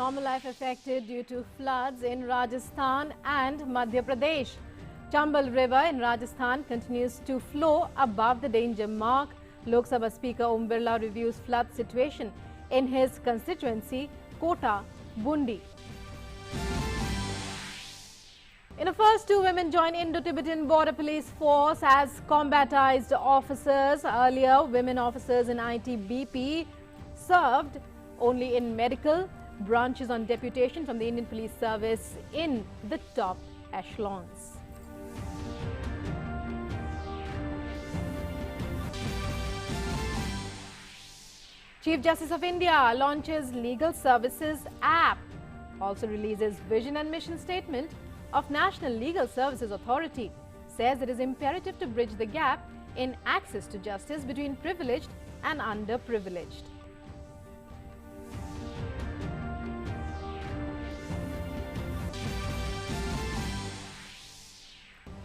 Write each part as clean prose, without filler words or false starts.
Normal life affected due to floods in Rajasthan and Madhya Pradesh. Chambal River in Rajasthan continues to flow above the danger mark. Lok Sabha Speaker Om Birla reviews flood situation in his constituency, Kota, Bundi. In a first, 2 women join Indo-Tibetan Border Police Force as combatised officers. Earlier, women officers in ITBP served only in medical branches on deputation from the Indian Police Service in the top echelons. Chief Justice of India launches Legal Services app, also releases vision and mission statement of National Legal Services Authority, says it is imperative to bridge the gap in access to justice between privileged and underprivileged.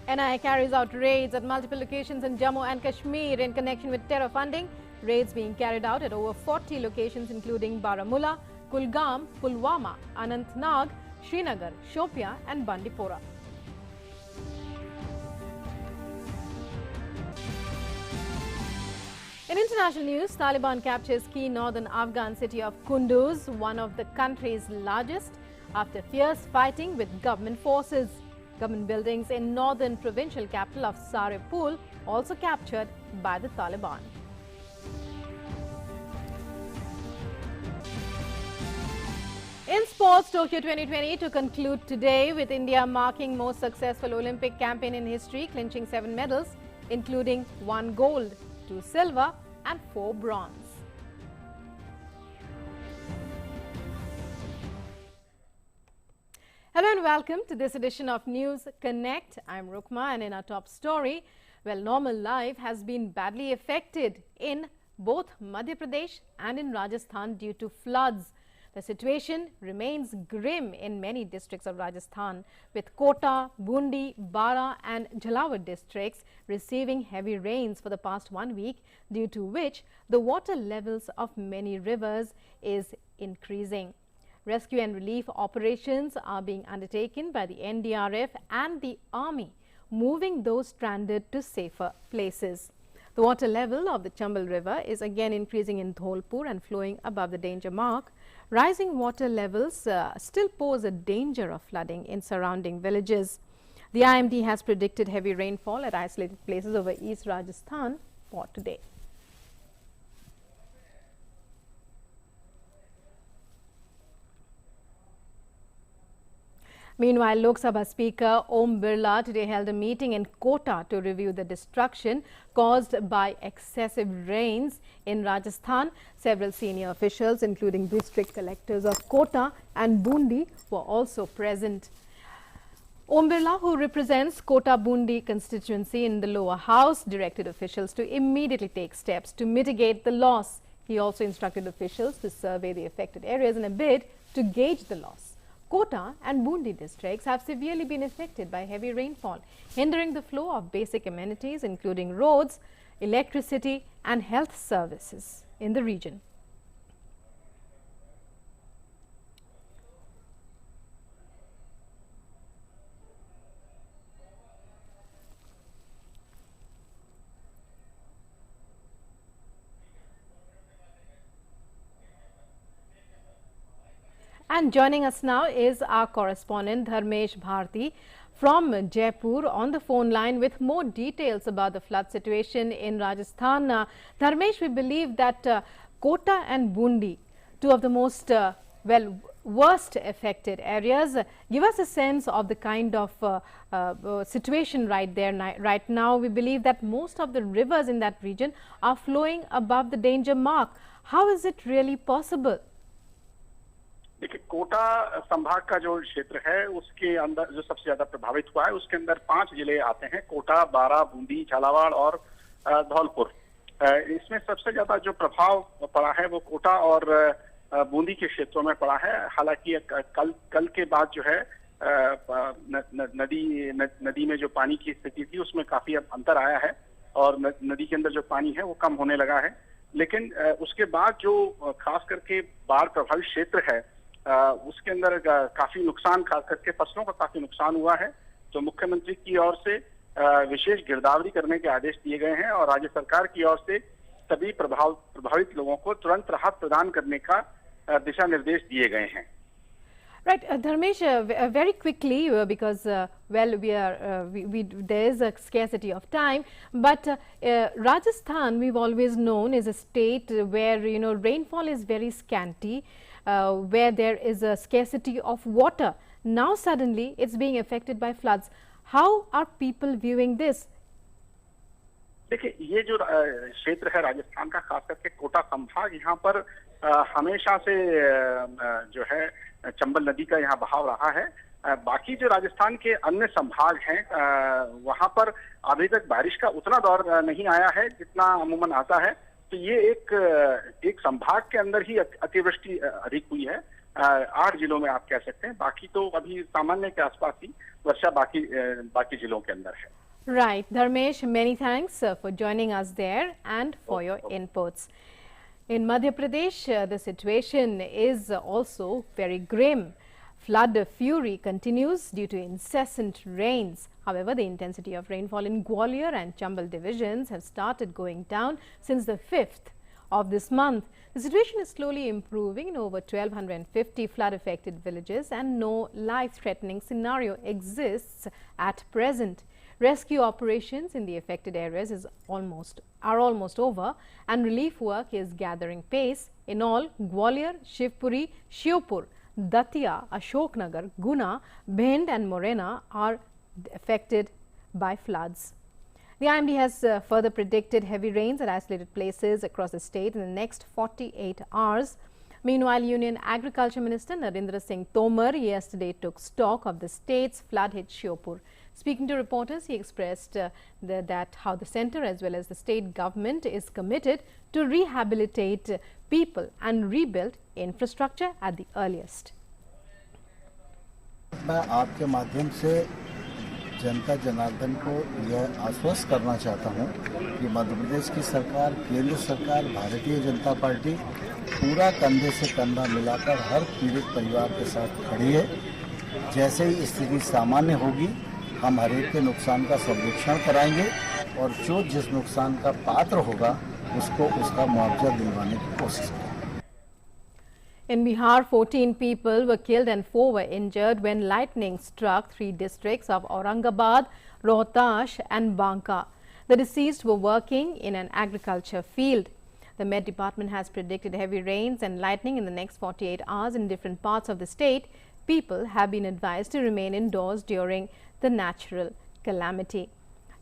NIA carries out raids at multiple locations in Jammu and Kashmir in connection with terror funding. Raids being carried out at over 40 locations including Baramulla, Kulgam, Pulwama, Anantnag, Srinagar, Shopia and Bandipora. In international news, Taliban captures key northern Afghan city of Kunduz, one of the country's largest, after fierce fighting with government forces. Government buildings in northern provincial capital of Sar-e Pul also captured by the Taliban. In sports, Tokyo 2020 to conclude today with India marking most successful Olympic campaign in history, clinching 7 medals, including 1 gold, 2 silver and 4 bronze. Hello and welcome to this edition of News Connect. I'm Rukma, and in our top story, well, normal life has been badly affected in both Madhya Pradesh and in Rajasthan due to floods. The situation remains grim in many districts of Rajasthan, with Kota, Bundi, Bara and Jhalawar districts receiving heavy rains for the past 1 week, due to which the water levels of many rivers is increasing. Rescue and relief operations are being undertaken by the NDRF and the Army, moving those stranded to safer places. The water level of the Chambal River is again increasing in Dholpur and flowing above the danger mark. Rising water levels still pose a danger of flooding in surrounding villages. The IMD has predicted heavy rainfall at isolated places over East Rajasthan for today. Meanwhile, Lok Sabha Speaker Om Birla today held a meeting in Kota to review the destruction caused by excessive rains in Rajasthan. Several senior officials, including district collectors of Kota and Bundi, were also present. Om Birla, who represents Kota Bundi constituency in the lower house, directed officials to immediately take steps to mitigate the loss. He also instructed officials to survey the affected areas in a bid to gauge the loss. Kota and Bundi districts have severely been affected by heavy rainfall, hindering the flow of basic amenities including roads, electricity and health services in the region. And joining us now is our correspondent Dharmesh Bharti from Jaipur on the phone line with more details about the flood situation in Rajasthan. Dharmesh, we believe that Kota and Bundi, 2 of the most worst affected areas. Give us a sense of the kind of situation right there. Right now, we believe that most of the rivers in that region are flowing above the danger mark. How is it really possible? देखिए, कोटा संभाग का जो क्षेत्र है उसके अंदर जो सबसे ज्यादा प्रभावित हुआ है उसके अंदर 5 जिले आते हैं, कोटा, बारा, बूंदी, झालावाड़ और धौलपुर। इसमें सबसे ज्यादा जो प्रभाव पड़ा है वो कोटा और बूंदी के क्षेत्रों में पड़ा है। हालांकि कल के बाद जो है नदी में जो पानी की स्थिति थी उसमें काफी अंतर आया है और नदी के अंदर जो पानी है वो कम होने लगा है। लेकिन उसके बाद जो खास करके बाढ़ प्रभावित क्षेत्र है उसके अंदर काफी नुकसान, खास करके फसलों का काफी नुकसान हुआ है। तो मुख्यमंत्री की ओर से विशेष गिरदावरी करने के आदेश दिए गए हैं और राज्य सरकार की ओर से सभी प्रभावित लोगों को तुरंत राहत प्रदान करने का दिशा निर्देश दिए गए हैं। Right, Dharmesh, very quickly, because well, there is a scarcity of time, but Rajasthan, we've always known, is a state where rainfall is very scanty, where there is a scarcity of water. Now suddenly it's being affected by floods. How are people viewing this? देखिए, ये जो क्षेत्र है राजस्थान का, खास करके कोटा संभाग, यहाँ पर हमेशा से जो है चंबल नदी का यहाँ बहाव रहा है। बाकी जो राजस्थान के अन्य संभाग हैं वहाँ पर अभी तक बारिश का उतना दौर नहीं आया है जितना अमूमन आता है। तो ये एक संभाग के अंदर ही अतिवृष्टि अधिक हुई है। 8 जिलों में आप कह सकते हैं, बाकी तो अभी सामान्य के आसपास ही वर्षा बाकी जिलों के अंदर है। Right, Dharmesh, many thanks for joining us there and for your inputs. In Madhya Pradesh, the situation is also very grim. Flood fury continues due to incessant rains. However, the intensity of rainfall in Gwalior and Chambal divisions have started going down since the 5th of this month. The situation is slowly improving in over 1,250 flood-affected villages and no life-threatening scenario exists at present. Rescue operations in the affected areas are almost over and relief work is gathering pace. In all, Gwalior, Shivpuri, Shiopur, Datia, Ashoknagar, Guna, Bhind and Morena are affected by floods. The IMD has further predicted heavy rains at isolated places across the state in the next 48 hours. Meanwhile, Union Agriculture Minister Narendra Singh Tomar yesterday took stock of the state's flood-hit Shiopur. Speaking to reporters, he expressed that how the centre as well as the state government is committed to rehabilitate people and rebuild infrastructure at the earliest. मैं आपके माध्यम से जनता जनार्दन को यह आश्वस्त करना चाहता हूं कि मध्य प्रदेश की सरकार, केंद्र सरकार, भारतीय जनता पार्टी पूरा कंधे से कंधा मिलाकर हर पीड़ित परिवार के साथ खड़ी है। जैसे ही स्थिति सामान्य होगी, हम हर एक के नुकसान का सर्वेक्षण कराएंगे और जो जिस नुकसान का पात्र होगा उसको उसका मुआवजा दिलवाने की कोशिश करेंगे। In Bihar, 14 people were killed and 4 were injured when lightning struck 3 districts of Aurangabad, Rohtash and Banka. The deceased were working in an agriculture field. The Met Department has predicted heavy rains and lightning in the next 48 hours in different parts of the state. People have been advised to remain indoors during the natural calamity.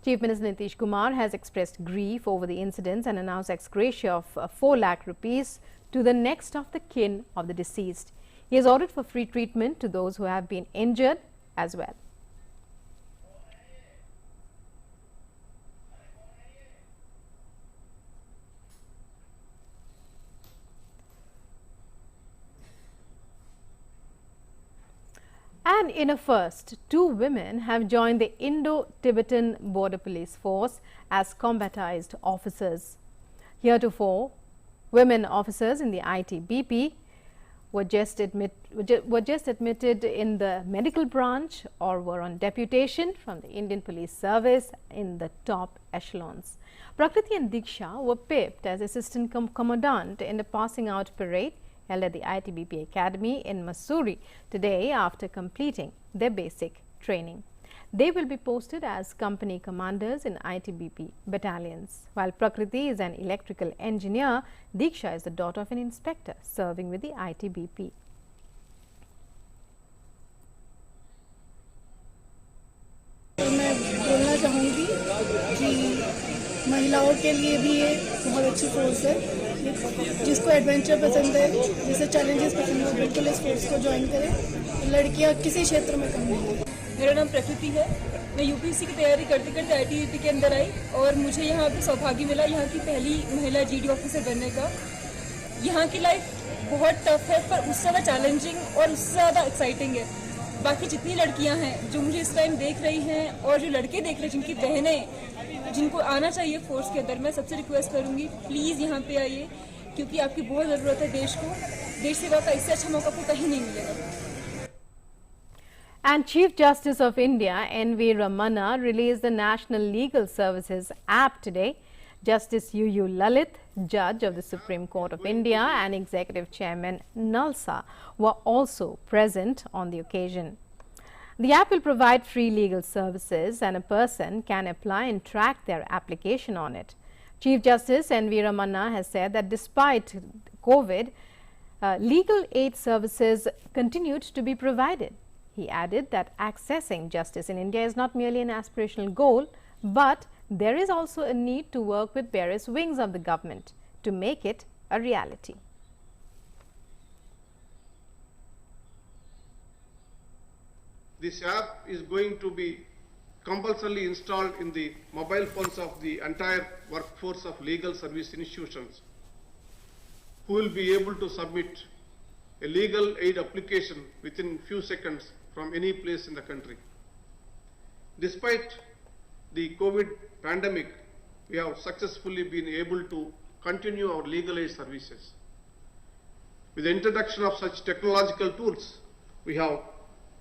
Chief Minister Nitish Kumar has expressed grief over the incidents and announced ex gratia of 4 lakh rupees to the next of the kin of the deceased. He has ordered for free treatment to those who have been injured as well. And in a first, 2 women have joined the Indo-Tibetan Border Police Force as combatised officers. Heretofore, women officers in the ITBP were just admitted in the medical branch or were on deputation from the Indian Police Service in the top echelons. Prakriti and Diksha were pipped as assistant commandant in the passing out parade held at the ITBP Academy in Mussoorie today after completing their basic training. They will be posted as company commanders in ITBP battalions. While Prakriti is an electrical engineer, Diksha is the daughter of an inspector serving with the ITBP. मैं बोलना चाहूँगी कि महिलाओं के लिए भी ये बहुत अच्छी फोर्स है। जिसको एडवेंचर पसंद है, जिसे चैलेंजेस पसंद है, बिल्कुल इस फोर्स को ज्वाइन करें। लड़कियाँ किसी क्षेत्र में कम नहीं है। मेरा नाम प्रकृति है। मैं यूपीएससी की तैयारी करते करते आईटीबीपी के अंदर आई और मुझे यहाँ पे सौभाग्य मिला यहाँ की पहली महिला जीडी ऑफिसर बनने का। यहाँ की लाइफ बहुत टफ है पर उससे ज़्यादा चैलेंजिंग और उससे ज़्यादा एक्साइटिंग है। बाकी जितनी लड़कियाँ हैं जो मुझे इस टाइम देख रही हैं और जो लड़के देख रहे हैं, जिनकी बहनें, जिनको आना चाहिए फोर्स के अंदर, मैं सबसे रिक्वेस्ट करूँगी प्लीज़ यहाँ पे आइए। क्योंकि आपकी बहुत ज़रूरत है देश को। देश सेवा का इससे अच्छा मौका आपको कहीं नहीं मिलेगा। And Chief Justice of India N.V. Ramana released the National Legal Services app today. Justice U.U. Lalit, Judge of the Supreme Court of India, and Executive Chairman Nalsa were also present on the occasion. The app will provide free legal services and a person can apply and track their application on it. Chief Justice N.V. Ramana has said that despite COVID, legal aid services continued to be provided. He added that accessing justice in India is not merely an aspirational goal, but there is also a need to work with various wings of the government to make it a reality. This app is going to be compulsorily installed in the mobile phones of the entire workforce of legal service institutions, who will be able to submit a legal aid application within few seconds from any place in the country. Despite the COVID pandemic, we have successfully been able to continue our legal aid services. With the introduction of such technological tools, we have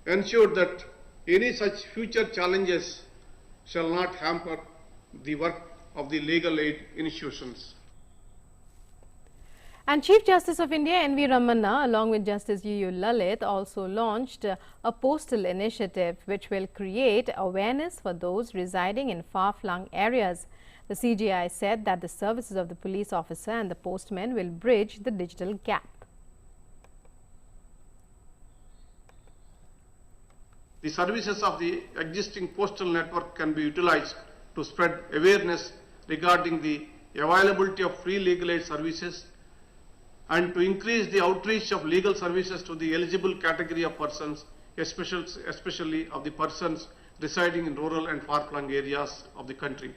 ensured that any such future challenges shall not hamper the work of the legal aid institutions. And Chief Justice of India N.V. Ramana along with Justice U.U. Lalit also launched a postal initiative which will create awareness for those residing in far-flung areas. The CJI said that the services of the police officer and the postman will bridge the digital gap. The services of the existing postal network can be utilized to spread awareness regarding the availability of free legal aid services and to increase the outreach of legal services to the eligible category of persons, especially of the persons residing in rural and far-flung areas of the country.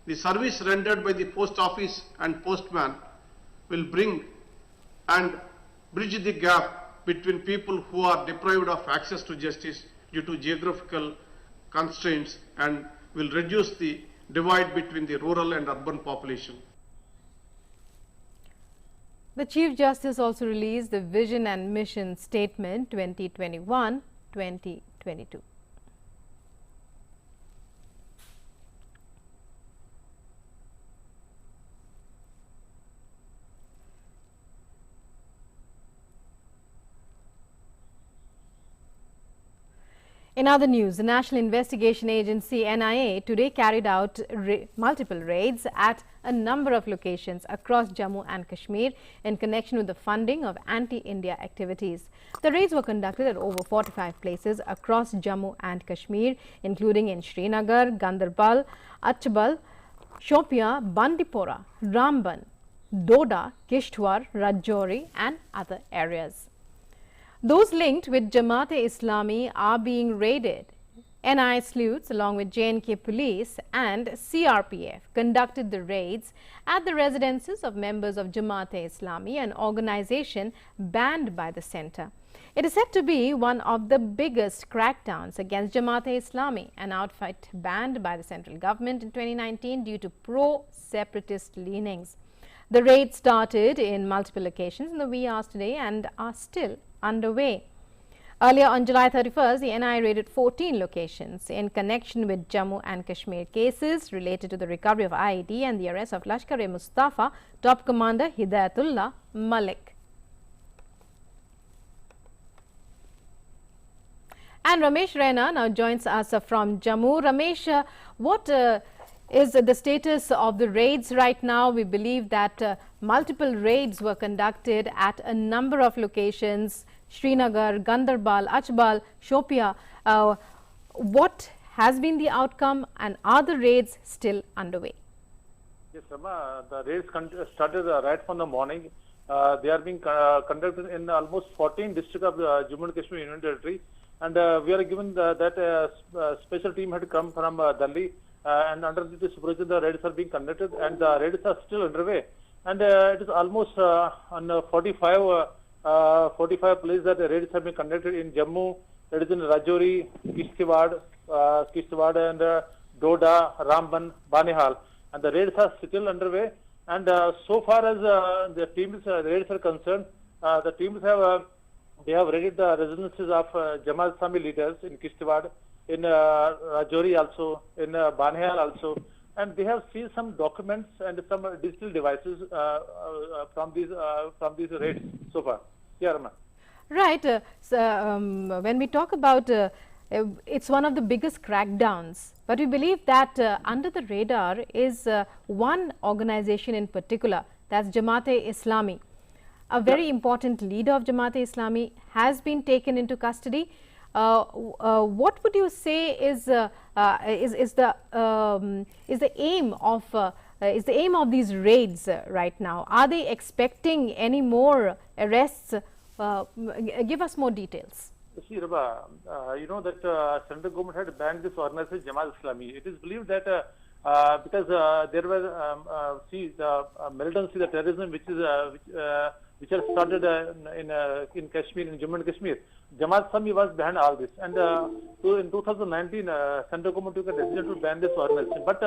The service rendered by the post office and postman will bring and bridge the gap between people who are deprived of access to justice due to geographical constraints and will reduce the divide between the rural and urban population. The Chief Justice also released the Vision and Mission Statement 2021-2022. In other news, the National Investigation Agency NIA today carried out multiple raids at a number of locations across Jammu and Kashmir in connection with the funding of anti-India activities. The raids were conducted at over 45 places across Jammu and Kashmir, including in Srinagar, Gandarbal, Achbal, Shopia, Bandipora, Ramban, Doda, Kishtwar, Rajouri and other areas. Those linked with Jamaat-e-Islami are being raided. NI sleuths along with J&K police and CRPF conducted the raids at the residences of members of Jamaat-e-Islami, an organization banned by the centre. It is said to be one of the biggest crackdowns against Jamaat-e-Islami, an outfit banned by the central government in 2019 due to pro-separatist leanings. The raids started in multiple locations in the wee hours today and are still underway. Earlier on July 31st, the NI raided 14 locations in connection with Jammu and Kashmir cases related to the recovery of IED and the arrest of Lashkar-e-Mustafa top commander Hidayatullah Malik. And Ramesh Raina now joins us from Jammu. Ramesh, what is the status of the raids right now? We believe that multiple raids were conducted at a number of locations, Srinagar, Gandarbal, Achbal, Shopia. What has been the outcome and are the raids still underway? Yes, Rama, the raids started right from the morning. They are being conducted in almost 14 districts of Jammu and Kashmir Union Territory. And we are given that special team had come from Delhi. And under the supervision, the raids are being conducted, and the raids are still underway. And it is almost on 45 places that the raids have been conducted in Jammu. That is in Rajouri, Kishtwar, and Doda, Ramban, Banihal. And the raids are still underway. And so far as the teams raids are concerned, the teams have they have raided the residences of Jamaat Islami leaders in Kishtwar, in Rajouri also, in Banhal also, and they have seized some documents and some digital devices from these raids so far. Yeah, Rama. Right. When we talk about it's one of the biggest crackdowns, but we believe that under the radar is one organization in particular, that's Jamaat-e-Islami. A very important leader of Jamaat-e-Islami has been taken into custody. What would you say is the aim of these raids right now? Are they expecting any more arrests? Give us more details. See, Rabba, you know that central government had banned this organization Jamaat Islami. It is believed that because there was the militancy, the terrorism which has started in Kashmir, in Jammu and Kashmir, Jamaat Islami was behind all this. And so in 2019, central government took a decision to ban this organization. But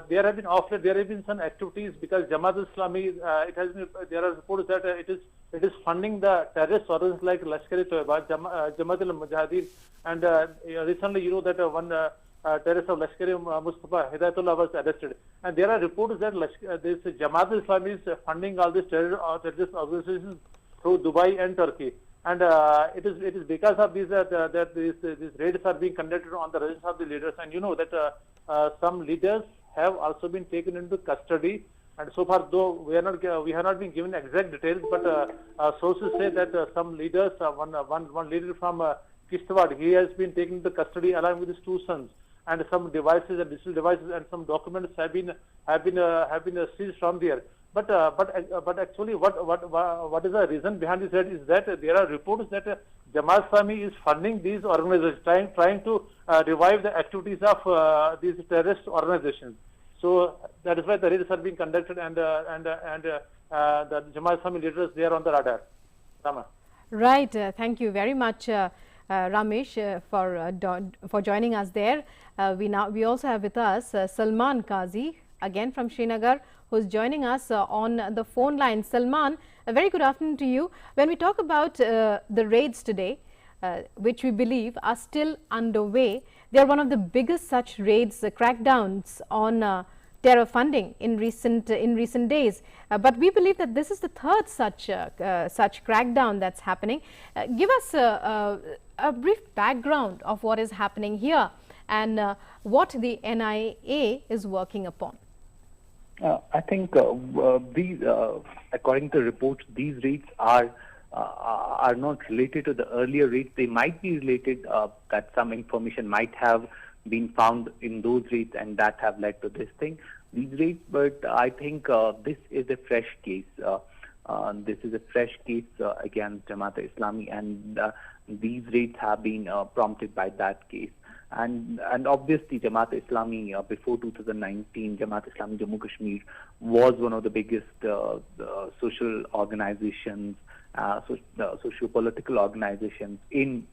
there have been some activities because Jamaat Islami, there are reports that it is funding the terrorist organizations like Lashkar-e-Toiba, Jamaat al-Mujahideen, and recently you know that one terrorist of Lashkar-e-Mustafa, Hidayatullah, was arrested. And there are reports that this Jamaat Islami is funding all these terrorist organizations through Dubai and Turkey. And it is because of these that these raids are being conducted on the residence of the leaders. And you know that some leaders have also been taken into custody. And so far, though we have not been given exact details, but sources say that some leaders, one leader from Kishtwar, he has been taken into custody along with his two sons, and some devices and digital devices and some documents have been seized from there. But actually, what is the reason behind this raid is that there are reports that Jamaat Islami is funding these organizations, trying to revive the activities of these terrorist organizations. So that is why the raids are being conducted, and the Jamaat Islami leaders, they are on the radar. Rama. Right. Thank you very much, Ramesh, for joining us there. We also have with us Salman Qazi, again from Srinagar, who is joining us on the phone line. Salman, a very good afternoon to you. When we talk about the raids today, which we believe are still underway, they are one of the biggest such raids, crackdowns on terror funding in recent days. But we believe that this is the third such crackdown that's happening. Give us a brief background of what is happening here and what the NIA is working upon. I think these, according to reports, these raids are not related to the earlier raids. They might be related, that some information might have been found in those raids and that have led to this thing, these raids. But I think this is a fresh case. This is a fresh case against Jamaat-e-Islami, and these raids have been prompted by that case. And obviously Jamaat-e-Islami before 2019, Jamaat-e-Islami Jammu Kashmir was one of the biggest social organizations, socio-political organizations in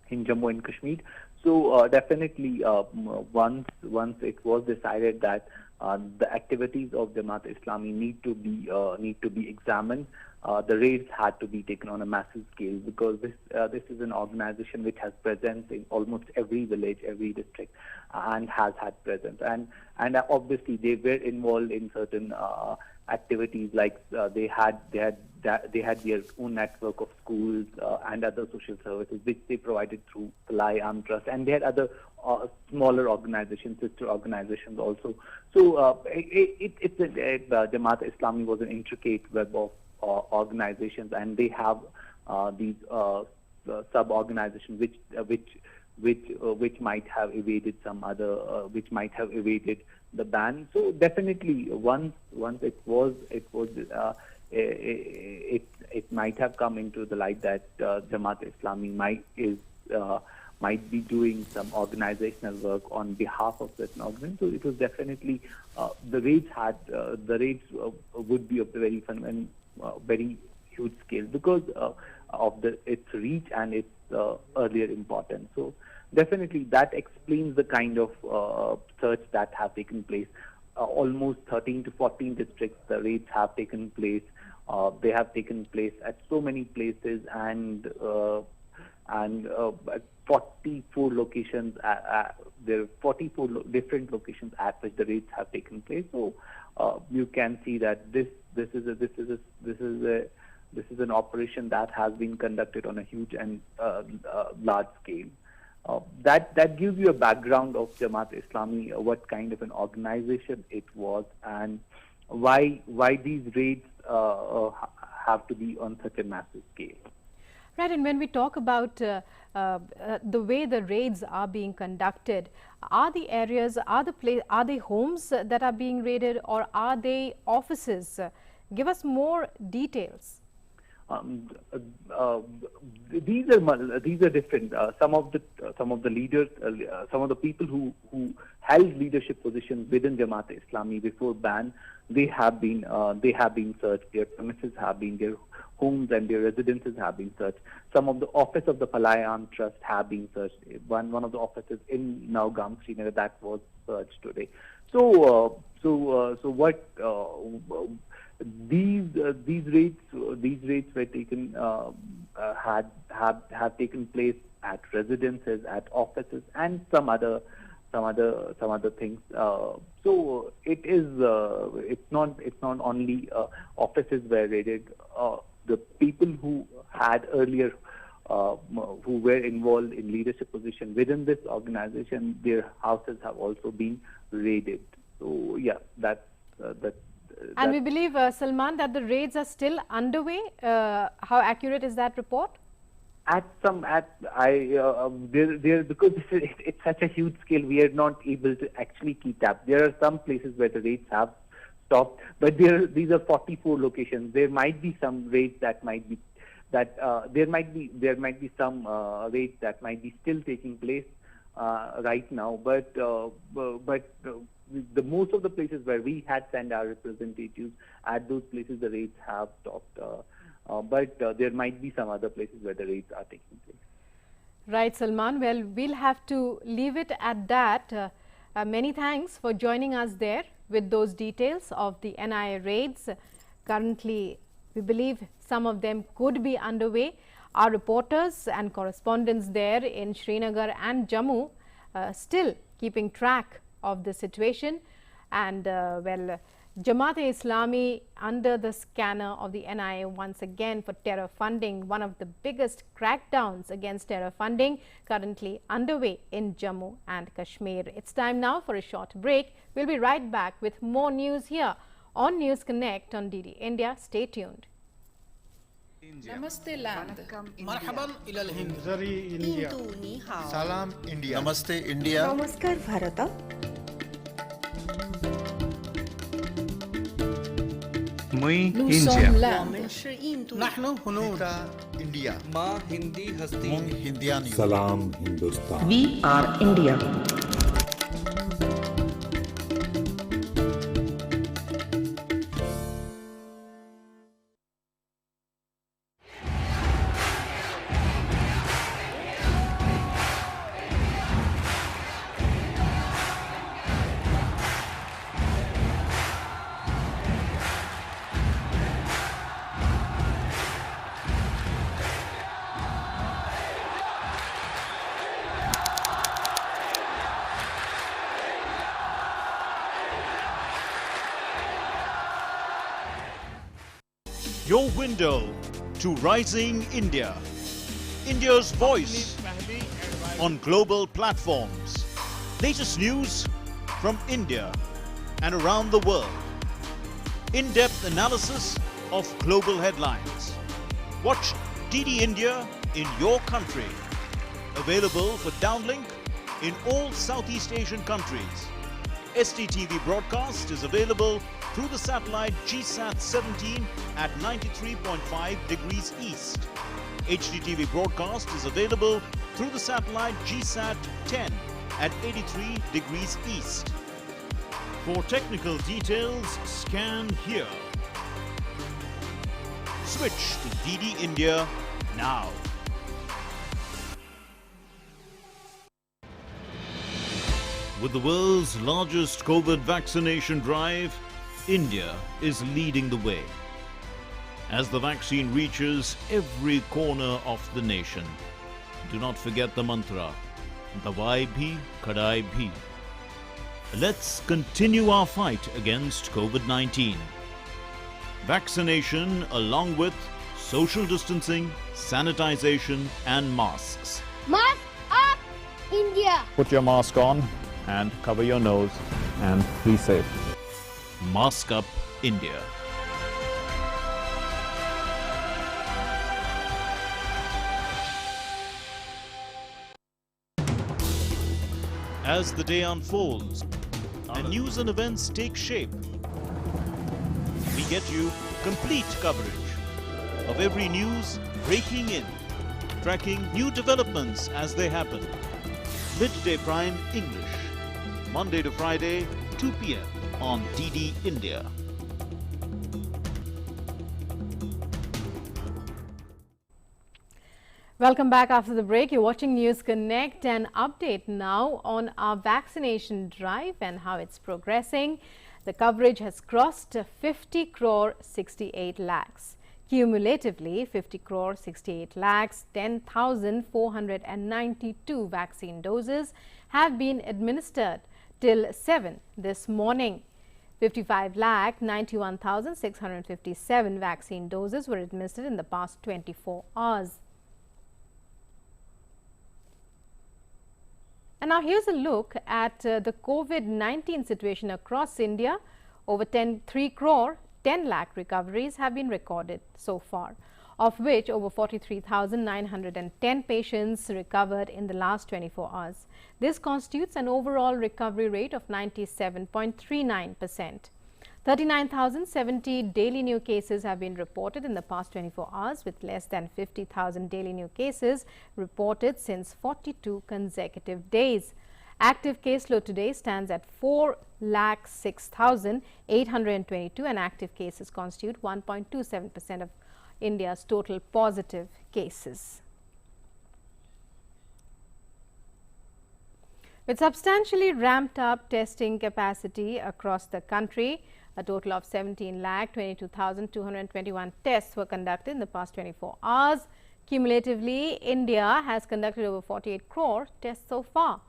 Jammu and Kashmir. So definitely once it was decided that the activities of Jamaat-e-Islami need to be examined, the raids had to be taken on a massive scale, because this is an organization which has presence in almost every village, every district, and has had presence. And obviously they were involved in certain activities, like they had their own network of schools and other social services which they provided through Palai Arm Trust, and they had other smaller organizations, sister organizations also. So Jamaat-e-Islami was an intricate web of organizations, and they have these sub-organizations which might have evaded some other, which might have evaded the ban. So definitely, once it might have come into the light that Jamaat-e-Islami might be doing some organizational work on behalf of certain organizations. So it was definitely the raids would be of the very fun and very huge scale because of its reach and its earlier importance. So definitely that explains the kind of search that have taken place almost 13 to 14 districts, the raids have taken place. They have taken place at so many places, and 44 locations. There are 44 different locations at which the raids have taken place. So you can see that this is an operation that has been conducted on a huge and large scale. That gives you a background of Jamaat-e-Islami, what kind of an organization it was, and why these raids have to be on such a massive scale. Right, and when we talk about the way the raids are being conducted, are the areas, are they homes that are being raided, or are they offices? Give us more details. These are different. Some of the leaders, some of the people who held leadership positions within Jamaat-e-Islami before ban, they have been searched. Their premises have been, their homes and their residences have been searched. Some of the office of the Palayan Trust have been searched. One of the offices in Naugam, Srinagar, that was searched today. These raids were taken have taken place at residences, at offices, and some other things. So it's not only offices were raided. The people who had earlier who were involved in leadership position within this organization, their houses have also been raided. So yeah, that's. And we believe, Salman, that the raids are still underway. How accurate is that report? Because it's such a huge scale, we are not able to actually keep tabs. There are some places where the raids have stopped, but these are 44 locations. There might be some raids that might be there might be some raids that might be still taking place right now, but the most of the places where we had sent our representatives, at those places the raids have stopped. But there might be some other places where the raids are taking place. Right, Salman. Well, we'll have to leave it at that. Many thanks for joining us there with those details of the NIA raids. Currently, we believe some of them could be underway. Our reporters and correspondents there in Srinagar and Jammu still keeping track of the situation, and Jamaat-e-Islami under the scanner of the NIA once again for terror funding, one of the biggest crackdowns against terror funding currently underway in Jammu and Kashmir. It's time now for a short break. We'll be right back with more news here on News Connect on DD India. Stay tuned. Namaste land. Marhaban ila al-Hind. Zari India. Salam India. Namaste India. Namaskar Bharata. Muy India. Nahnu hunud. India. Ma Hindi hasti. Mung Hindian. Salam Hindustan. We are India. Your window to rising India. India's voice on global platforms. Latest news from India and around the world. In-depth analysis of global headlines. Watch DD India in your country. Available for downlink in all Southeast Asian countries. STTV broadcast is available through the satellite GSAT-17 at 93.5 degrees east. HDTV broadcast is available through the satellite GSAT-10 at 83 degrees east. For technical details, scan here. Switch to DD India now. With the world's largest COVID vaccination drive, India is leading the way. As the vaccine reaches every corner of the nation, do not forget the mantra, Dawai bhi, Kadai bhi. Let's continue our fight against COVID-19. Vaccination along with social distancing, sanitization and masks. Mask up, India! Put your mask on and cover your nose and be safe. Mask up, India. As the day unfolds and news and events take shape, we get you complete coverage of every news breaking in, tracking new developments as they happen. Midday Prime English, Monday to Friday, 2 p.m. on DD India. Welcome back after the break. You're watching News Connect. An update now on our vaccination drive and how it's progressing. The coverage has crossed 50 crore 68 lakhs. Cumulatively, 50 crore 68 lakhs, 10,492 vaccine doses have been administered till 7 this morning. 55 lakh 91,657 vaccine doses were administered in the past 24 hours. And now here's a look at the COVID-19 situation across India. Over 3 crore 10 lakh recoveries have been recorded so far, of which over 43,910 patients recovered in the last 24 hours. This constitutes an overall recovery rate of 97.39%. 39,070 daily new cases have been reported in the past 24 hours, with less than 50,000 daily new cases reported since 42 consecutive days. Active caseload today stands at 4,06,822 and active cases constitute 1.27% of India's total positive cases. With substantially ramped up testing capacity across the country, a total of 17,22,221 tests were conducted in the past 24 hours. Cumulatively, India has conducted over 48 crore tests so far.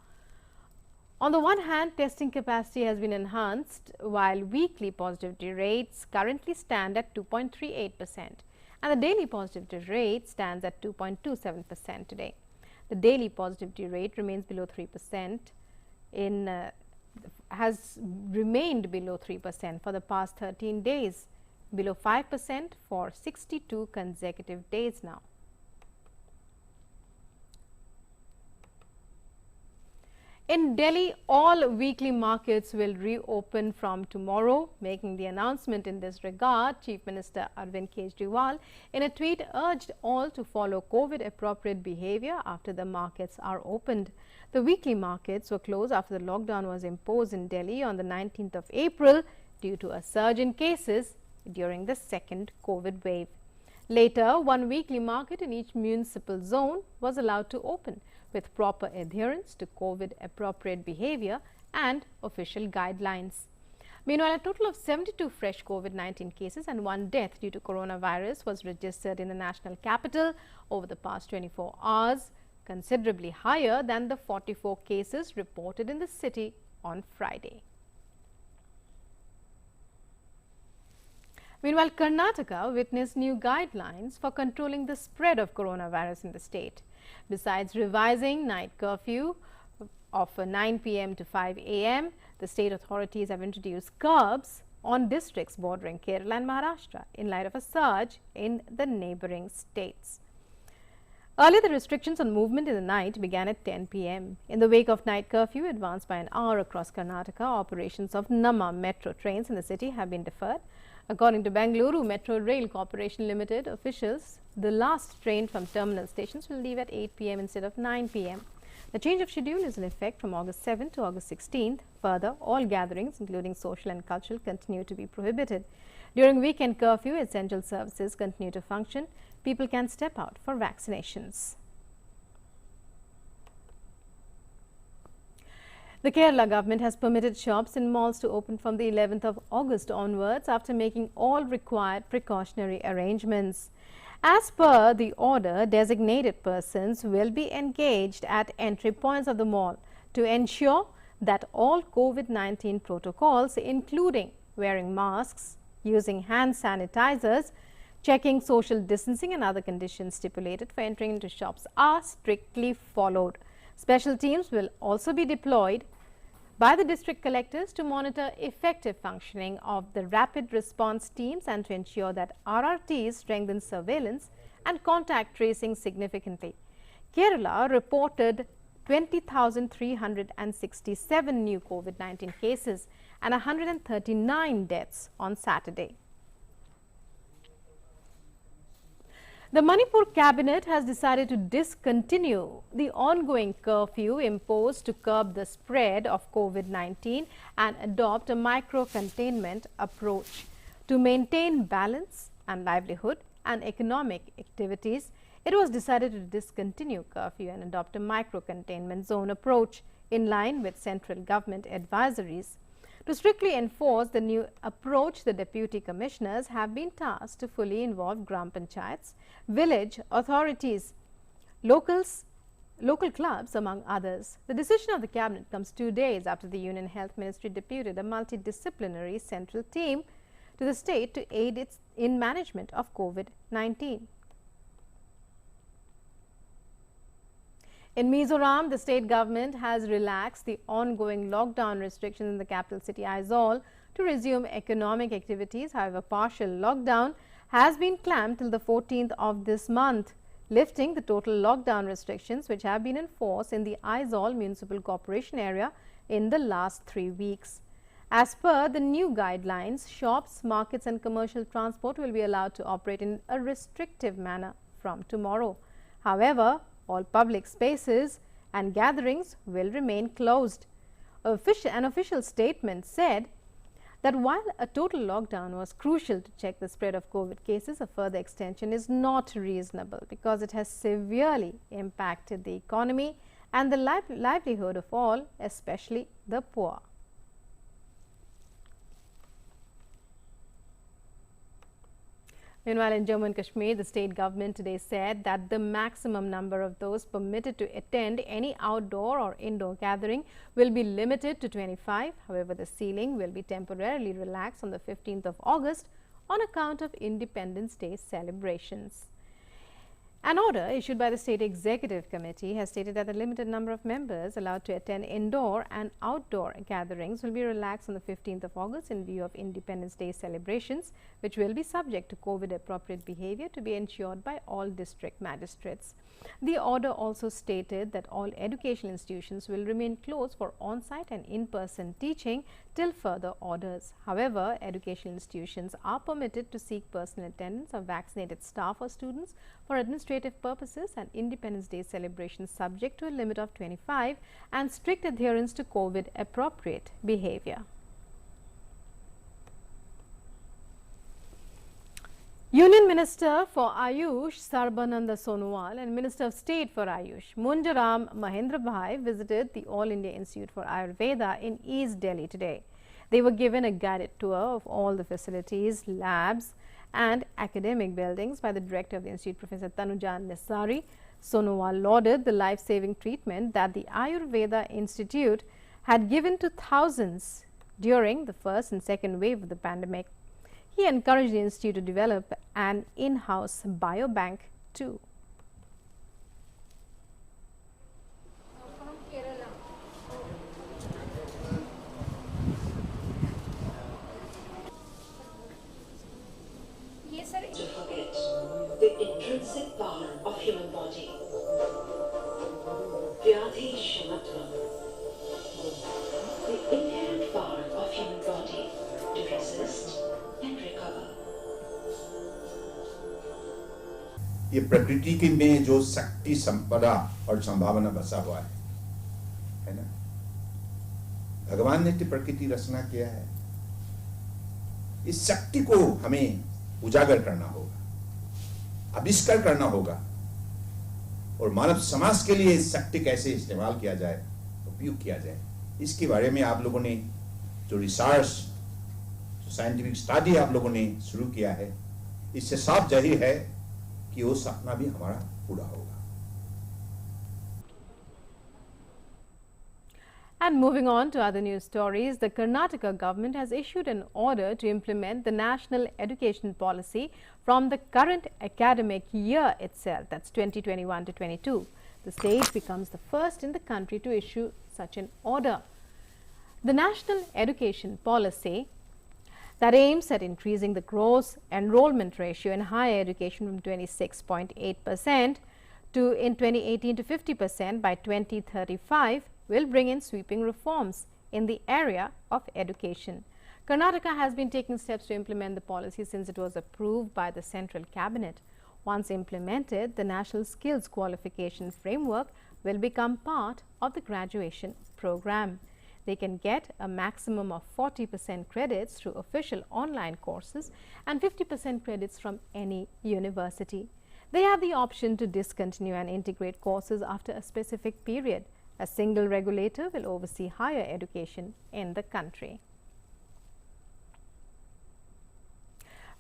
On the one hand, testing capacity has been enhanced, while weekly positivity rates currently stand at 2.38% and the daily positivity rate stands at 2.27% today. The daily positivity rate remains below 3% has remained below 3% for the past 13 days, below 5% for 62 consecutive days now. In Delhi, all weekly markets will reopen from tomorrow. Making the announcement in this regard, Chief Minister Arvind Kejriwal in a tweet urged all to follow COVID-appropriate behavior after the markets are opened. The weekly markets were closed after the lockdown was imposed in Delhi on the 19th of April due to a surge in cases during the second COVID wave. Later, one weekly market in each municipal zone was allowed to open with proper adherence to COVID-appropriate behavior and official guidelines. Meanwhile, a total of 72 fresh COVID-19 cases and 1 death due to coronavirus was registered in the national capital over the past 24 hours, considerably higher than the 44 cases reported in the city on Friday. Meanwhile, Karnataka witnessed new guidelines for controlling the spread of coronavirus in the state. Besides revising night curfew of 9 p.m. to 5 a.m., the state authorities have introduced curbs on districts bordering Kerala and Maharashtra in light of a surge in the neighboring states. Earlier, the restrictions on movement in the night began at 10 p.m. In the wake of night curfew advanced by an hour across Karnataka, operations of Namma metro trains in the city have been deferred. According to Bengaluru Metro Rail Corporation Limited officials, the last train from terminal stations will leave at 8 p.m. instead of 9 p.m. The change of schedule is in effect from August 7 to August 16th. Further, all gatherings, including social and cultural, continue to be prohibited. During weekend curfew, essential services continue to function. People can step out for vaccinations. The Kerala government has permitted shops and malls to open from the 11th of August onwards after making all required precautionary arrangements. As per the order, designated persons will be engaged at entry points of the mall to ensure that all COVID-19 protocols, including wearing masks, using hand sanitizers, checking social distancing and other conditions stipulated for entering into shops are strictly followed. Special teams will also be deployed by the district collectors to monitor effective functioning of the rapid response teams and to ensure that RRTs strengthen surveillance and contact tracing significantly. Kerala reported 20,367 new COVID-19 cases and 139 deaths on Saturday. The Manipur cabinet has decided to discontinue the ongoing curfew imposed to curb the spread of COVID-19 and adopt a micro-containment approach. To maintain balance and livelihood and economic activities, it was decided to discontinue curfew and adopt a micro-containment zone approach in line with central government advisories. To strictly enforce the new approach, the deputy commissioners have been tasked to fully involve Gram Panchayats, village authorities, local clubs, among others. The decision of the cabinet comes 2 days after the Union Health Ministry deputed a multidisciplinary central team to the state to aid in management of COVID-19. In Mizoram, the state government has relaxed the ongoing lockdown restrictions in the capital city Aizawl to resume economic activities. However, partial lockdown has been clamped till the 14th of this month, lifting the total lockdown restrictions which have been in force in the Aizawl Municipal Corporation area in the last 3 weeks. As per the new guidelines, shops, markets and commercial transport will be allowed to operate in a restrictive manner from tomorrow. However, all public spaces and gatherings will remain closed. An official statement said that while a total lockdown was crucial to check the spread of COVID cases, a further extension is not reasonable because it has severely impacted the economy and the livelihood of all, especially the poor. Meanwhile, in Jammu and Kashmir, the state government today said that the maximum number of those permitted to attend any outdoor or indoor gathering will be limited to 25. However, the ceiling will be temporarily relaxed on the 15th of August on account of Independence Day celebrations. An order issued by the State Executive Committee has stated that the limited number of members allowed to attend indoor and outdoor gatherings will be relaxed on the 15th of August in view of Independence Day celebrations, which will be subject to COVID-appropriate behavior to be ensured by all district magistrates. The order also stated that all educational institutions will remain closed for on-site and in-person teaching till further orders. However, educational institutions are permitted to seek personal attendance of vaccinated staff or students for administrative purposes and Independence Day celebrations subject to a limit of 25 and strict adherence to COVID-appropriate behavior. Union Minister for Ayush Sarbananda Sonowal and Minister of State for Ayush Munjaram Mahendra Bhai visited the All India Institute for Ayurveda in East Delhi today. They were given a guided tour of all the facilities, labs and academic buildings by the director of the institute, Professor Tanuja Nisari. Sonowal lauded the life-saving treatment that the Ayurveda Institute had given to thousands during the first and second wave of the pandemic. He encouraged the institute to develop an in-house biobank too. To forget the intrinsic power of human body. Vyadhi Shamatva. The inherent power of human body to resist and recover. ये प्रकृति के में जो शक्ति संपदा और संभावना बसा हुआ है ना, भगवान ने प्रकृति रचना किया है। इस शक्ति को हमें उजागर करना होगा, आविष्कार करना होगा और मानव समाज के लिए इस शक्ति कैसे इस्तेमाल किया जाए, उपयोग किया जाए, इसके बारे में आप लोगों ने जो रिसर्च, जो साइंटिफिक स्टडी आप लोगों ने शुरू किया है, इससे साफ जाहिर है कि वो सपना भी हमारा पूरा होगा। And moving on to other news stories, the Karnataka government has issued an order to implement the national education policy from the current academic year itself, that's 2021 to 22. The state becomes the first in the country to issue such an order. The national education policy that aims at increasing the gross enrollment ratio in higher education from 26.8% to in 2018 to 50% by 2035 will bring in sweeping reforms in the area of education. Karnataka has been taking steps to implement the policy since it was approved by the central cabinet. Once implemented, the National Skills Qualification Framework will become part of the graduation program. They can get a maximum of 40% credits through official online courses and 50% credits from any university. They have the option to discontinue and integrate courses after a specific period. A single regulator will oversee higher education in the country.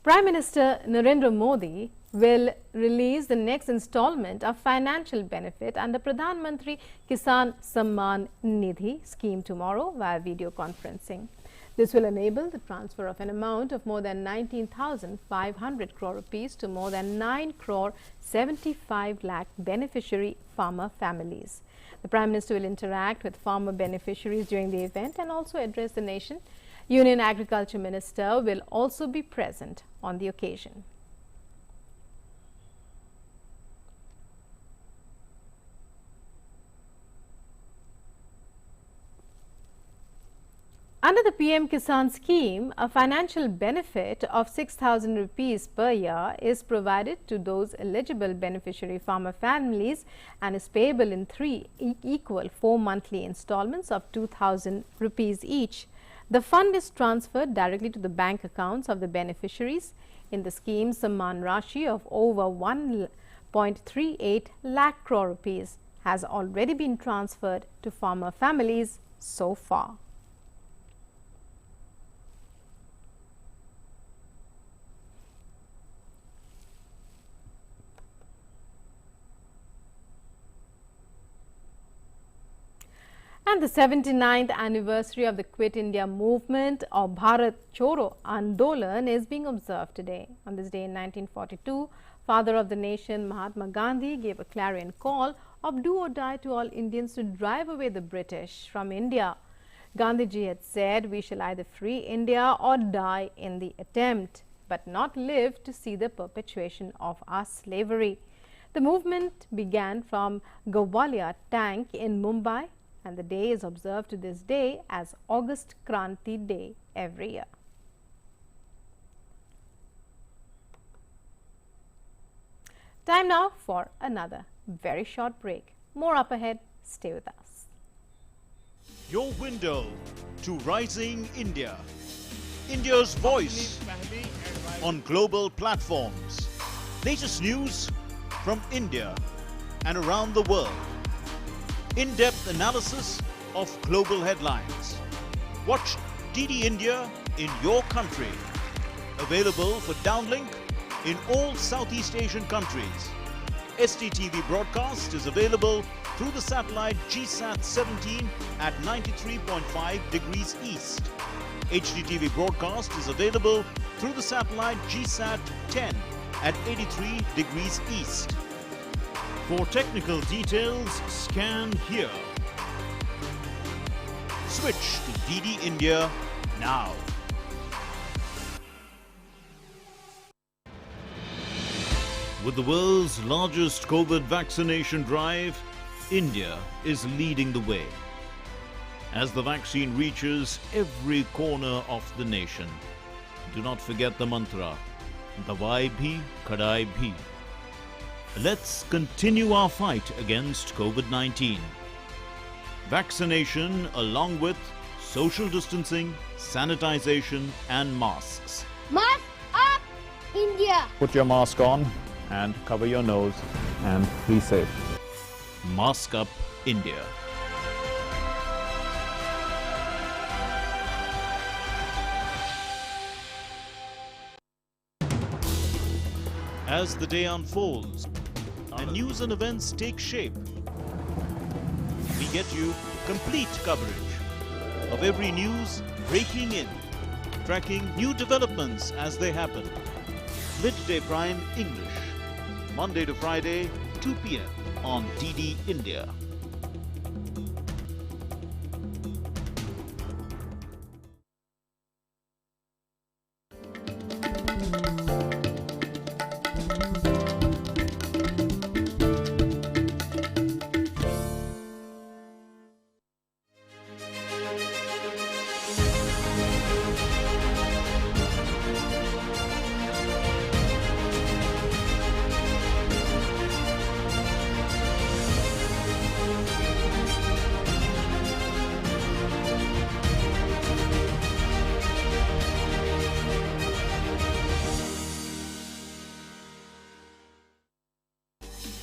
Prime Minister Narendra Modi will release the next installment of financial benefit under Pradhan Mantri Kisan Samman Nidhi scheme tomorrow via video conferencing. This will enable the transfer of an amount of more than 19,500 crore rupees to more than 9 crore 75 lakh beneficiary farmer families. The Prime Minister will interact with farmer beneficiaries during the event and also address the nation. Union Agriculture Minister will also be present on the occasion. Under the PM Kisan scheme, a financial benefit of 6,000 rupees per year is provided to those eligible beneficiary farmer families and is payable in 3 equal 4 monthly installments of 2,000 rupees each. The fund is transferred directly to the bank accounts of the beneficiaries. In the scheme, Samman Rashi of over 1.38 lakh crore rupees has already been transferred to farmer families so far. And the 79th anniversary of the Quit India movement or Bharat Choro Andolan is being observed today. On this day in 1942, father of the nation Mahatma Gandhi gave a clarion call of do or die to all Indians to drive away the British from India. Gandhiji had said, we shall either free India or die in the attempt, but not live to see the perpetuation of our slavery. The movement began from Gawaliya Tank in Mumbai, and the day is observed to this day as August Kranti Day every year. Time now for another very short break. More up ahead. Stay with us. Your window to rising India. India's voice on global platforms. Latest news from India and around the world. In-depth analysis of global headlines. Watch DD India in your country. Available for downlink in all Southeast Asian countries. STTV broadcast is available through the satellite GSAT 17 at 93.5 degrees east. HDTV broadcast is available through the satellite GSAT 10 at 83 degrees east. For technical details, scan here. Switch to DD India now. With the world's largest COVID vaccination drive, India is leading the way. As the vaccine reaches every corner of the nation, do not forget the mantra, Dawai bhi, Kadai bhi. Let's continue our fight against COVID-19. Vaccination along with social distancing, sanitization and masks. Mask up, India! Put your mask on and cover your nose and be safe. Mask up, India. As the day unfolds and news and events take shape, we get you complete coverage of every news breaking in, tracking new developments as they happen. Midday Prime English, Monday to Friday, 2 p.m. on DD India.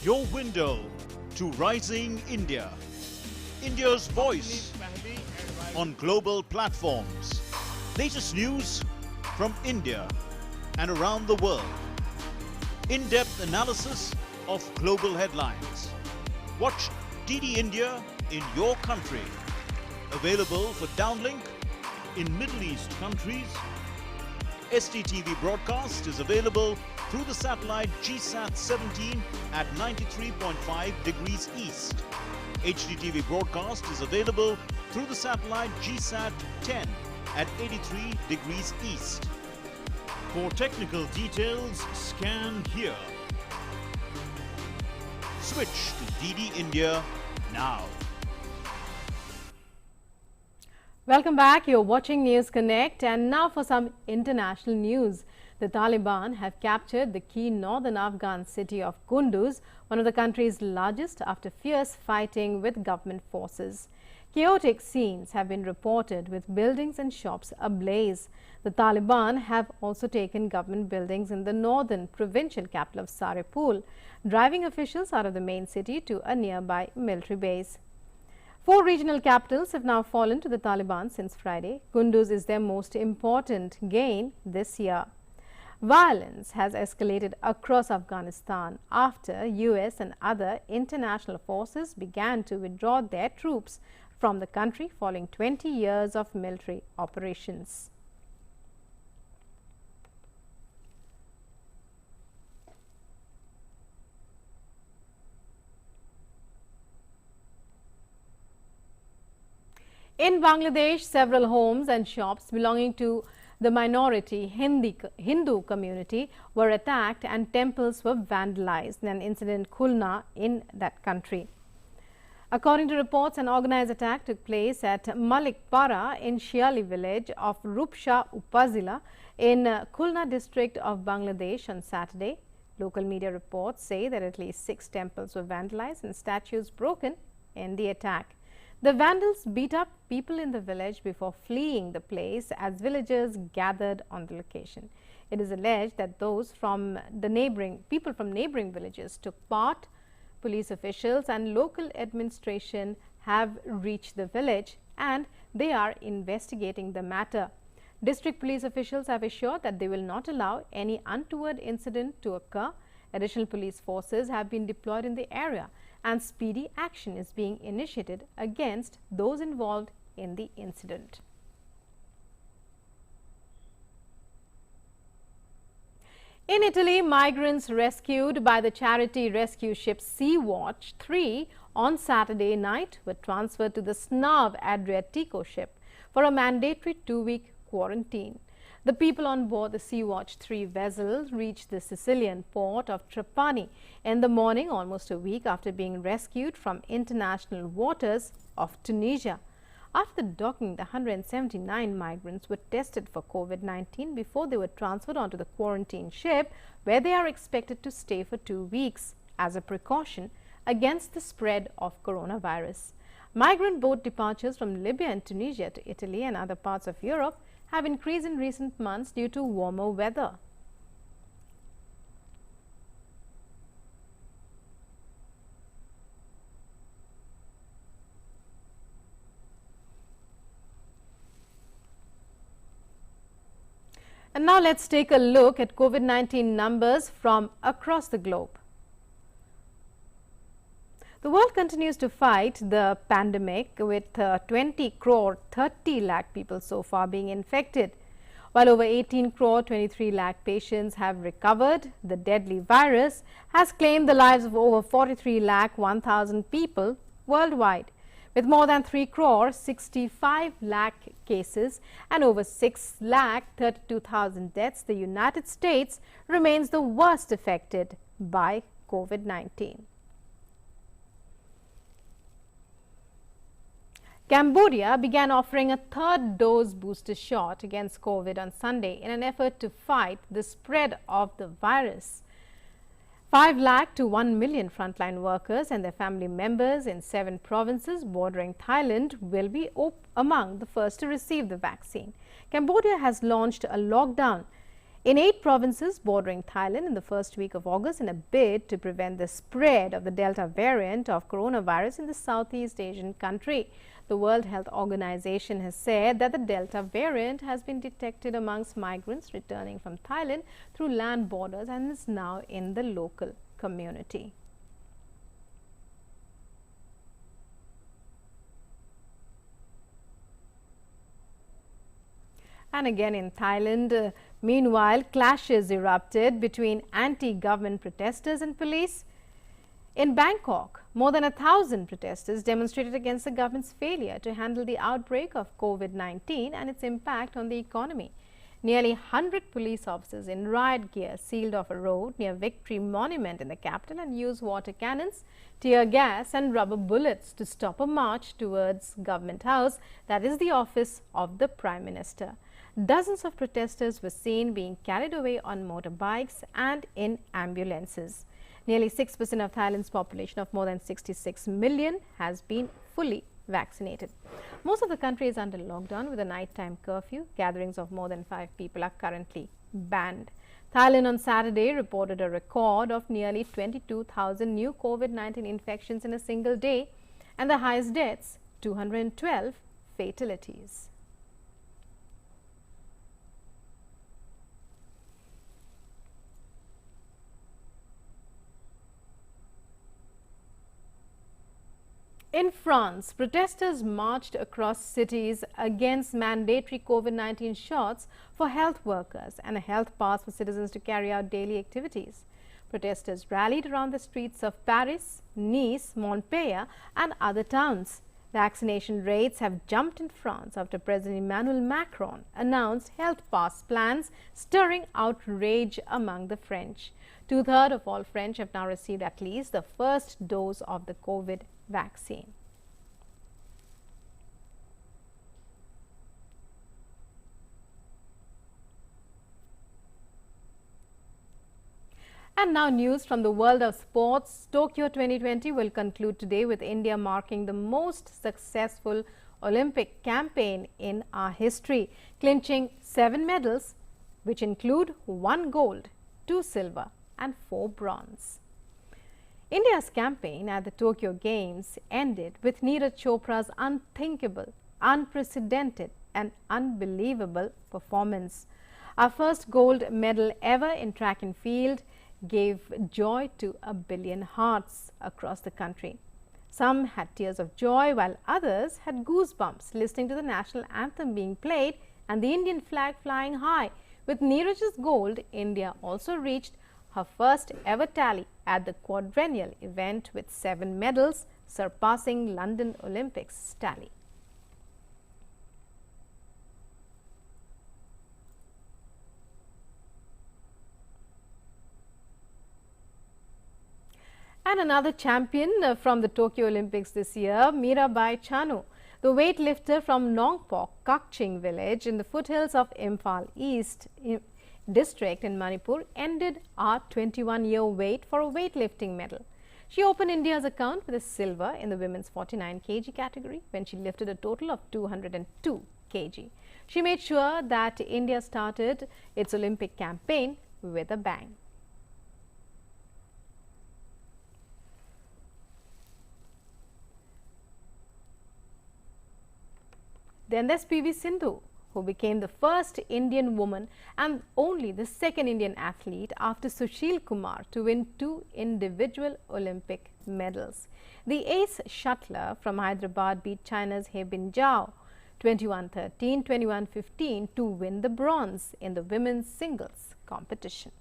Your window to rising India. India's voice on global platforms. Latest news from India and around the world. In-depth analysis of global headlines. Watch DD India in your country. Available for downlink in Middle East countries. STTV broadcast is available through the satellite GSAT 17 at 93.5 degrees east. HDTV broadcast is available through the satellite GSAT 10 at 83 degrees east. For technical details, scan here. Switch to DD India now. Welcome back. You're watching News Connect, and now for some international news. The Taliban have captured the key northern Afghan city of Kunduz, one of the country's largest, after fierce fighting with government forces. Chaotic scenes have been reported with buildings and shops ablaze. The Taliban have also taken government buildings in the northern provincial capital of Sar-e Pul, driving officials out of the main city to a nearby military base. 4 regional capitals have now fallen to the Taliban since Friday. Kunduz is their most important gain this year. Violence has escalated across Afghanistan after US and other international forces began to withdraw their troops from the country following 20 years of military operations. In Bangladesh, several homes and shops belonging to the minority Hindu community were attacked and temples were vandalized in an incident in Khulna in that country. According to reports, an organized attack took place at Malikpara in Shiali village of Rupsha Upazila in Khulna district of Bangladesh on Saturday. Local media reports say that at least 6 temples were vandalized and statues broken in the attack. The vandals beat up people in the village before fleeing the place as villagers gathered on the location. It is alleged that those from the neighboring villages took part. Police officials and local administration have reached the village and they are investigating the matter. District police officials have assured that they will not allow any untoward incident to occur. Additional police forces have been deployed in the area and speedy action is being initiated against those involved in the incident. In Italy, migrants rescued by the charity rescue ship Sea-Watch 3 on Saturday night were transferred to the SNAV Adriatico ship for a mandatory 2-week quarantine. The people on board the Sea-Watch 3 vessel reached the Sicilian port of Trapani in the morning, almost a week after being rescued from international waters of Tunisia. After docking, the 179 migrants were tested for COVID-19 before they were transferred onto the quarantine ship, where they are expected to stay for 2 weeks as a precaution against the spread of coronavirus. Migrant boat departures from Libya and Tunisia to Italy and other parts of Europe have increased in recent months due to warmer weather. And now let's take a look at COVID-19 numbers from across the globe. The world continues to fight the pandemic with 20 crore 30 lakh people so far being infected. While over 18 crore 23 lakh patients have recovered, the deadly virus has claimed the lives of over 43 lakh 1,000 people worldwide. With more than 3 crore 65 lakh cases and over 6 lakh 32,000 deaths, the United States remains the worst affected by COVID-19. Cambodia began offering a third dose booster shot against COVID on Sunday in an effort to fight the spread of the virus. 5 lakh to 1 million frontline workers and their family members in 7 provinces bordering Thailand will be among the first to receive the vaccine. Cambodia has launched a lockdown in 8 provinces bordering Thailand in the first week of August in a bid to prevent the spread of the Delta variant of coronavirus in the Southeast Asian country. The World Health Organization has said that the Delta variant has been detected amongst migrants returning from Thailand through land borders and is now in the local community. And again in Thailand, meanwhile, clashes erupted between anti-government protesters and police. In Bangkok, more than 1,000 protesters demonstrated against the government's failure to handle the outbreak of COVID-19 and its impact on the economy. Nearly 100 police officers in riot gear sealed off a road near Victory Monument in the capital and used water cannons, tear gas and rubber bullets to stop a march towards Government House, that is the office of the Prime Minister. Dozens of protesters were seen being carried away on motorbikes and in ambulances. Nearly 6% of Thailand's population of more than 66 million has been fully vaccinated. Most of the country is under lockdown with a nighttime curfew. Gatherings of more than 5 people are currently banned. Thailand on Saturday reported a record of nearly 22,000 new COVID-19 infections in a single day and the highest deaths, 212 fatalities. In France, protesters marched across cities against mandatory COVID-19 shots for health workers and a health pass for citizens to carry out daily activities. Protesters rallied around the streets of Paris, Nice, Montpellier and other towns. Vaccination rates have jumped in France after President Emmanuel Macron announced health pass plans, stirring outrage among the French. 2/3 of all French have now received at least the first dose of the COVID vaccine. And now news from the world of sports. Tokyo 2020 will conclude today with India marking the most successful Olympic campaign in our history, clinching 7 medals, which include 1 gold, 2 silver and 4 bronze. India's campaign at the Tokyo Games ended with Neeraj Chopra's unthinkable, unprecedented and unbelievable performance. Our first gold medal ever in track and field gave joy to 1 billion hearts across the country. Some had tears of joy while others had goosebumps listening to the national anthem being played and the Indian flag flying high. With Neeraj's gold, India also reached her first ever tally at the quadrennial event with 7 medals, surpassing London Olympics tally. And another champion from the Tokyo Olympics this year, Mirabai Chanu, the weightlifter from Nongpok, Kakching village in the foothills of Imphal East district in Manipur, ended our 21-year wait for a weightlifting medal. She opened India's account with a silver in the women's 49 kg category when she lifted a total of 202 kg. She made sure that India started its Olympic campaign with a bang. Then there's PV Sindhu, who became the first Indian woman and only the second Indian athlete after Sushil Kumar to win 2 individual Olympic medals. The ace shuttler from Hyderabad beat China's He Binjiao 21-13, 21-15 to win the bronze in the women's singles competition.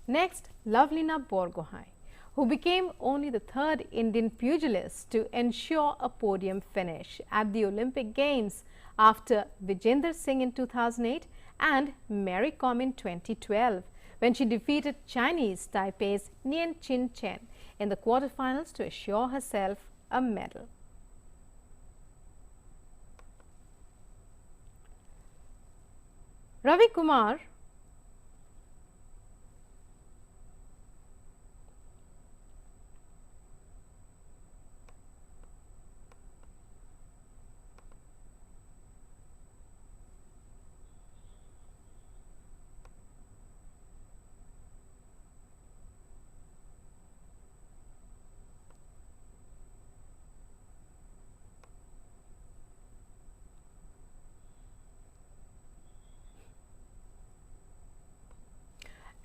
Next, Lovelina Borgohain, who became only the 3rd Indian pugilist to ensure a podium finish at the Olympic Games after Vijender Singh in 2008 and Mary Kom in 2012, when she defeated Chinese Taipei's Nian Chin Chen in the quarterfinals to assure herself a medal. Ravi Kumar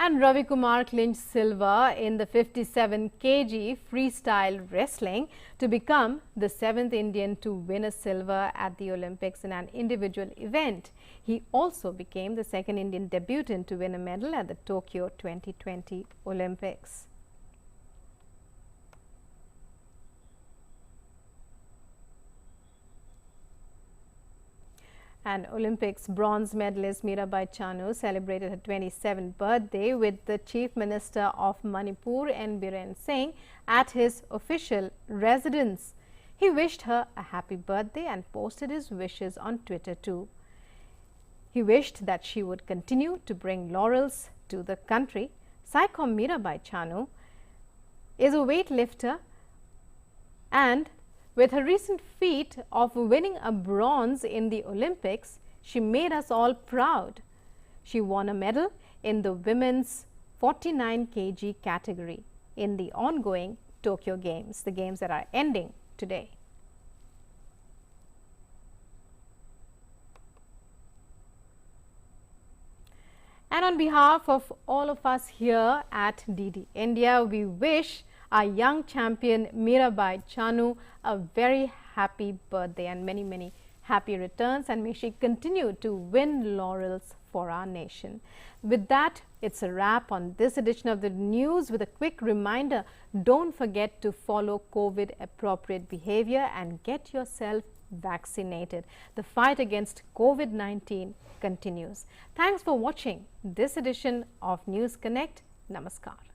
and Ravi Kumar clinched silver in the 57 kg freestyle wrestling to become the 7th Indian to win a silver at the Olympics in an individual event. He also became the 2nd Indian debutant to win a medal at the Tokyo 2020 Olympics. And Olympics bronze medalist Mirabai Chanu celebrated her 27th birthday with the Chief Minister of Manipur N. Biren Singh at his official residence. He wished her a happy birthday and posted his wishes on Twitter too. He wished that she would continue to bring laurels to the country. Saikom Mirabai Chanu is a weightlifter, and with her recent feat of winning a bronze in the Olympics, she made us all proud. She won a medal in the women's 49 kg category in the ongoing Tokyo Games, the games that are ending today. And on behalf of all of us here at DD India, we wish our young champion Mirabai Chanu a very happy birthday and many, many happy returns, and may she continue to win laurels for our nation. With that, it's a wrap on this edition of the news with a quick reminder, don't forget to follow COVID appropriate behavior and get yourself vaccinated. The fight against COVID-19 continues. Thanks for watching this edition of News Connect. Namaskar.